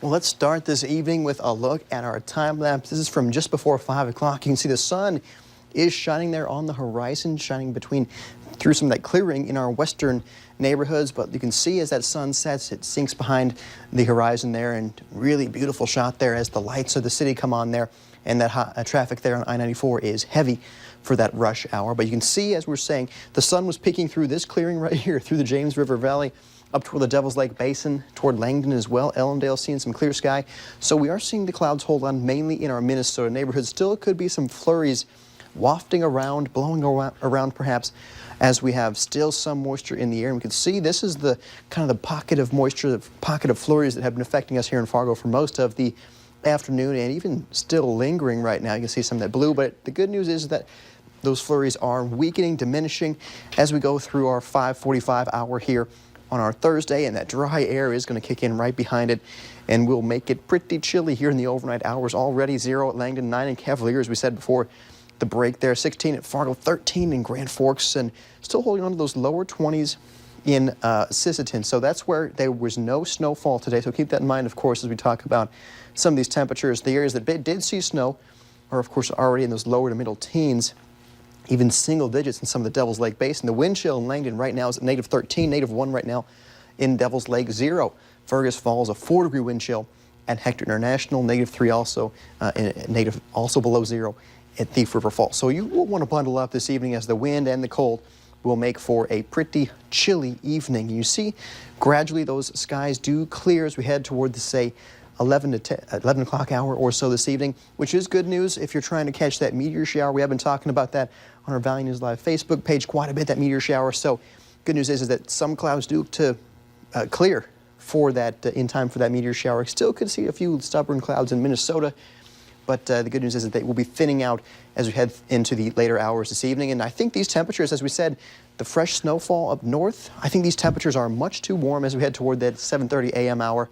Well, let's start this evening with a look at our time lapse. This is from just before 5 o'clock. You can see the sun is shining there on the horizon, shining through some of that clearing in our western neighborhoods. But you can see as that sun sets, it sinks behind the horizon there, and really beautiful shot there as the lights of the city come on there. And that traffic there on I-94 is heavy for that rush hour. But you can see, as we're saying, the sun was peeking through this clearing right here, through the James River Valley, up toward the Devil's Lake Basin, toward Langdon as well. Ellendale seeing some clear sky. So we are seeing the clouds hold on mainly in our Minnesota neighborhoods. Still could be some flurries wafting around, blowing around perhaps, as we have still some moisture in the air. And we can see this is the kind of the pocket of moisture, the pocket of flurries that have been affecting us here in Fargo for most of the afternoon, and even still lingering right now. You can see some of that blue, but the good news is that those flurries are weakening, diminishing as we go through our 5:45 hour here on our Thursday, and that dry air is going to kick in right behind it, and will make it pretty chilly here in the overnight hours. Already 0 at Langdon, 9 in Cavalier, as we said before the break there, 16 at Fargo, 13 in Grand Forks, and still holding on to those lower 20s in Sisseton. So that's where there was no snowfall today, so keep that in mind, of course, as we talk about some of these temperatures. The areas that did see snow are, of course, already in those lower to middle teens, even single digits in some of the Devil's Lake Basin. The wind chill in Langdon right now is at -13, -1 right now in Devil's Lake, 0. Fergus Falls, a 4-degree wind chill at Hector International, -3 also, and also below 0 at Thief River Falls. So you will want to bundle up this evening, as the wind and the cold will make for a pretty chilly evening. You see gradually those skies do clear as we head toward the, say, 11 o'clock hour or so this evening, which is good news if you're trying to catch that meteor shower. We have been talking about that on our Valley News Live Facebook page quite a bit, that meteor shower. So good news is that some clouds do to clear for that in time for that meteor shower. Still could see a few stubborn clouds in Minnesota, but the good news is that they will be thinning out as we head into the later hours this evening. And I think these temperatures, as we said, the fresh snowfall up north, I think these temperatures are much too warm as we head toward that 7:30 a.m. hour.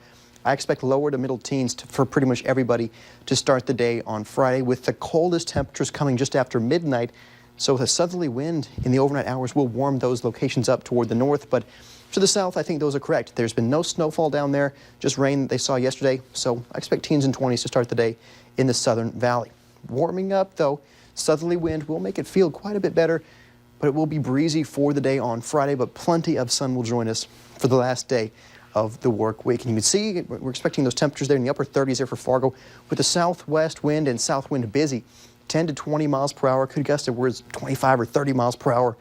I expect lower to middle teens for pretty much everybody to start the day on Friday, with the coldest temperatures coming just after midnight. So the southerly wind in the overnight hours will warm those locations up toward the north. But to the south, I think those are correct. There's been no snowfall down there, just rain that they saw yesterday. So I expect teens and 20s to start the day in the southern valley. Warming up, though, southerly wind will make it feel quite a bit better, but it will be breezy for the day on Friday, but plenty of sun will join us for the last day of the work week. And you can see we're expecting those temperatures there in the upper 30s there for Fargo, with the southwest wind and south wind busy, 10 to 20 miles per hour. Could gust upwards 25 or 30 miles per hour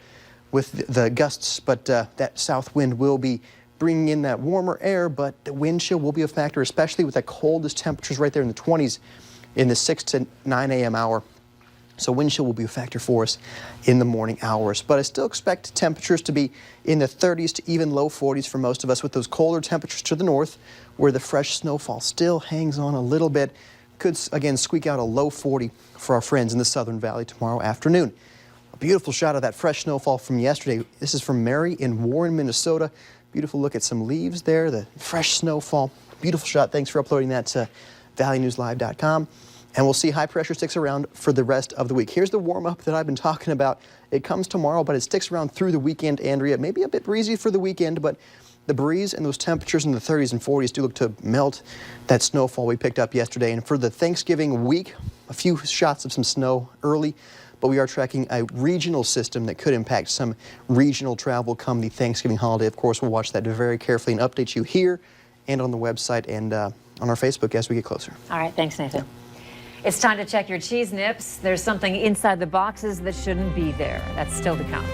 with the gusts, but that south wind will be bringing in that warmer air, but the wind chill will be a factor, especially with the coldest temperatures right there in the 20s in the 6 to 9 a.m. hour. So wind chill will be a factor for us in the morning hours. But I still expect temperatures to be in the 30s to even low 40s for most of us, with those colder temperatures to the north, where the fresh snowfall still hangs on a little bit. Could, again, squeak out a low 40 for our friends in the Southern Valley tomorrow afternoon. A beautiful shot of that fresh snowfall from yesterday. This is from Mary in Warren, Minnesota. Beautiful look at some leaves there, the fresh snowfall. Beautiful shot. Thanks for uploading that to valleynewslive.com. And we'll see high pressure sticks around for the rest of the week. Here's the warm-up that I've been talking about. It comes tomorrow, but it sticks around through the weekend, Andrea. Maybe a bit breezy for the weekend, but the breeze and those temperatures in the 30s and 40s do look to melt that snowfall we picked up yesterday. And for the Thanksgiving week, a few shots of some snow early, but we are tracking a regional system that could impact some regional travel come the Thanksgiving holiday. Of course, we'll watch that very carefully and update you here and on the website and on our Facebook as we get closer. All right, thanks, Nathan. It's time to check your cheese nips. There's something inside the boxes that shouldn't be there. That's still to come.